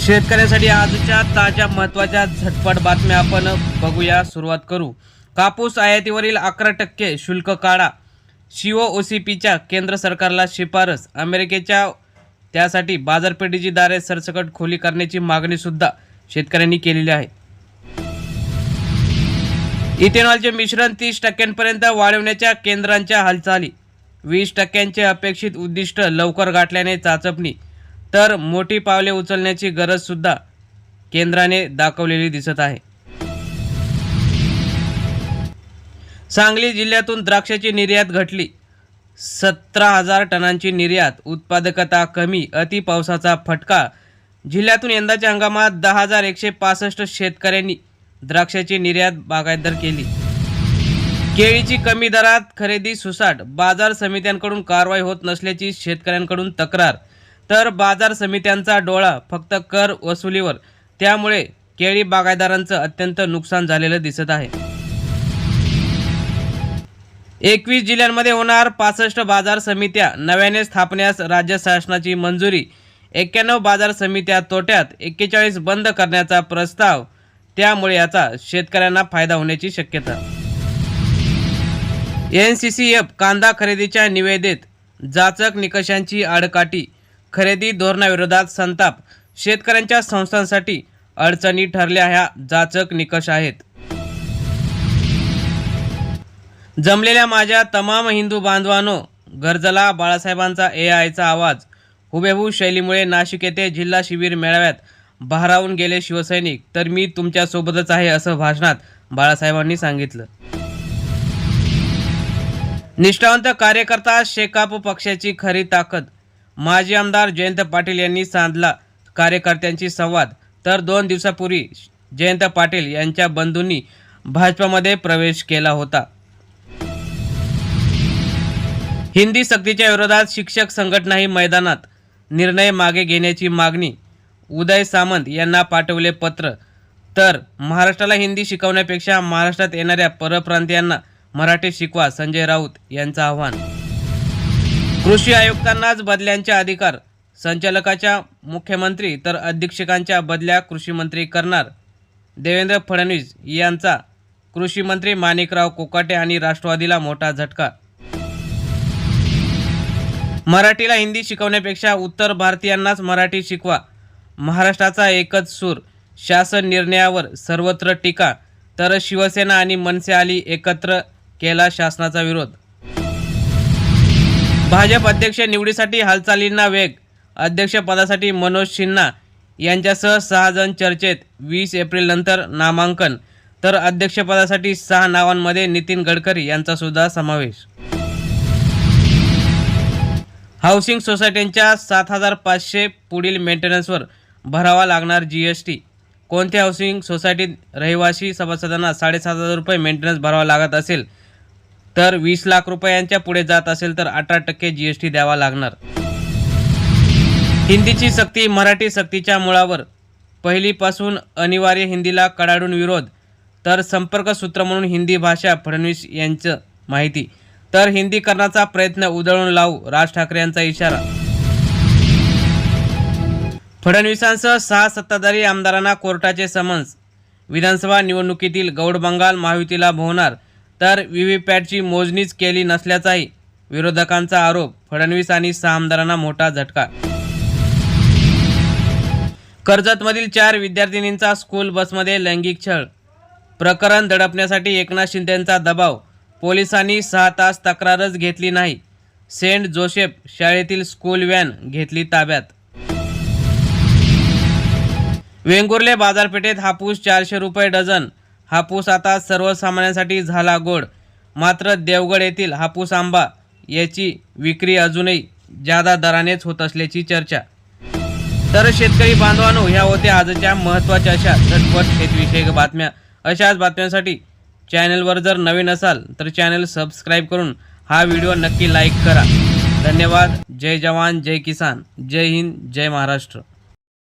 शेतकऱ्यांसाठी आजच्या ताज्या महत्त्वाच्या झटपट बातम्या आपण बघूया. सुरुवात करू. कापूस आयातीवरील 11% शुल्क काढा. COOCPच्या केंद्र सरकारला शिफारस. अमेरिकेच्या त्यासाठी बाजारपेठेची दारे सरसकट खुली करण्याची मागणी सुद्धा शेतकऱ्यांनी केलेली आहे. इथेनॉलचे मिश्रण 30% वाढवण्याच्या केंद्रांच्या हालचाली. 20% अपेक्षित उद्दिष्ट लवकर गाठल्याने चाचपणी तर मोठी पावले उचलण्याची गरज सुद्धा केंद्राने दाखवलेली दिसत आहे. सांगली जिल्ह्यातून द्राक्षाची निर्यात घटली. 17,000 टनांची निर्यात. उत्पादकता कमी. अति पावसाचा फटका. जिल्ह्यातून यंदाच्या हंगामात 10,165 शेतकऱ्यांनी द्राक्षाची निर्यात बागायतदार केली. केळीची कमी दरात खरेदी सुसाट. बाजार समित्यांकडून कारवाई होत नसल्याची शेतकऱ्यांकडून तक्रार. तर बाजार समित्यांचा डोळा फक्त कर वसुलीवर. त्यामुळे केळी बागायतदारांचं अत्यंत नुकसान झालेलं दिसत आहे. 21 जिल्ह्यांमध्ये होणार 65 बाजार समित्या. नव्याने स्थापण्यास राज्य शासनाची मंजुरी. 91 बाजार समित्या तोट्यात. 41 बंद करण्याचा प्रस्ताव. त्यामुळे याचा शेतकऱ्यांना फायदा होण्याची शक्यता. NCCF कांदा खरेदीच्या निविदेत जाचक निकषांची आडकाठी. खरेदी धोरणाविरोधात संताप. शेतकऱ्यांच्या संस्थांसाठी अडचणी ठरल्या ह्या जाचक निकष आहेत. जमलेल्या माझ्या तमाम हिंदू बांधवांनो, गरजला बाळासाहेबांचा AIचा आवाज. हुबेहूब शैलीमुळे नाशिक येथे जिल्हा शिबिर मेळाव्यात भारावून गेले शिवसैनिक. तर मी तुमच्या सोबतच आहे असं भाषणात बाळासाहेबांनी सांगितलं. निष्ठावंत कार्यकर्ता शेकाप पक्षाची खरी ताकद. माजी आमदार जयंत पाटील यांनी साधला कार्यकर्त्यांशी संवाद. तर 2 दिवसापूर्वी जयंत पाटील यांच्या बंधूंनी भाजपमध्ये प्रवेश केला होता. हिंदी सक्तीच्या विरोधात शिक्षक संघटनाही मैदानात. निर्णय मागे घेण्याची मागणी. उदय सामंत यांना पाठवले पत्र. तर महाराष्ट्राला हिंदी शिकवण्यापेक्षा महाराष्ट्रात येणाऱ्या परप्रांतीयांना मराठी शिकवा, संजय राऊत यांचं आव्हान. कृषी आयुक्तांनाच बदल्यांचे अधिकार. संचालकाच्या मुख्यमंत्री तर अधीक्षकांच्या बदल्या कृषी मंत्री करणार. देवेंद्र फडणवीस यांचा कृषी मंत्री माणिकराव कोकाटे आणि राष्ट्रवादीला मोठा झटका. मराठीला हिंदी शिकवण्यापेक्षा उत्तर भारतीयांनाच मराठी शिकवा. महाराष्ट्राचा एकच सूर. शासन निर्णयावर सर्वत्र टीका. तर शिवसेना आणि मनसे आली एकत्र, केला शासनाचा विरोध. भाजप अध्यक्ष निवडीसाठी हालचालींना वेग. अध्यक्षपदासाठी मनोज सिन्हा यांच्यासह 6 जण चर्चेत. 20 एप्रिल नंतर नामांकन. तर अध्यक्षपदासाठी 6 नावांमध्ये नितीन गडकरी यांचा सुद्धा समावेश. हाऊसिंग सोसायट्यांच्या 7,500 पुढील मेंटेनन्सवर भरावा लागणार GST. कोणत्या हाऊसिंग सोसायटीत रहिवासी सभासदांना 7,500 रुपये मेंटेनन्स भरावा लागत असेल तर 20 लाख रुपयांच्या पुढे जात असेल तर 18% GST द्यावा लागणार. हिंदीची सक्ती. मराठी सक्तीच्या मुळावर. पहिलीपासून अनिवार्य हिंदीला कडाडून विरोध. तर संपर्क सूत्र म्हणून हिंदी भाषा. फडणवीस यांचं माहिती. तर हिंदीकरणाचा प्रयत्न उधळून लावू, राज ठाकरे यांचा इशारा. फडणवीसांसह 6 सत्ताधारी आमदारांना कोर्टाचे समन्स. विधानसभा निवडणुकीतील गौड बंगाल महायुतीला भोवणार. तर व्हीव्हीपॅटची मोजणीच केली नसल्याचाही विरोधकांचा आरोप. फडणवीस आणि 6 आमदारांना मोठा झटका. कर्जतमधील 4 विद्यार्थिनींचा स्कूल बसमध्ये लैंगिक छळ. प्रकरण दडपण्यासाठी एकनाथ शिंदेंचा दबाव. पोलिसांनी 6 तास तक्रारच घेतली नाही. सेंट जोसेफ शाळेतील स्कूल व्हॅन घेतली ताब्यात. वेंगुर्ले बाजारपेठेत हापूस 400 रुपये डझन. हापूस आता सर्वसामान्यांसाठी झाला गोड. मात्र देवगड येथील हापूस आंबा याची विक्री अजूनही जादा दरानेच होत असल्याची चर्चा. तर शेतकरी बांधवांनो, ह्या होत्या आजच्या महत्त्वाच्या अशा झटपट शेतविषयक बातम्या. अशाच बातम्यांसाठी चॅनलवर जर नवीन असाल तर चॅनल सबस्क्राईब करून हा व्हिडिओ नक्की लाईक करा. धन्यवाद. जय जवान, जय किसान, जय हिंद, जय महाराष्ट्र.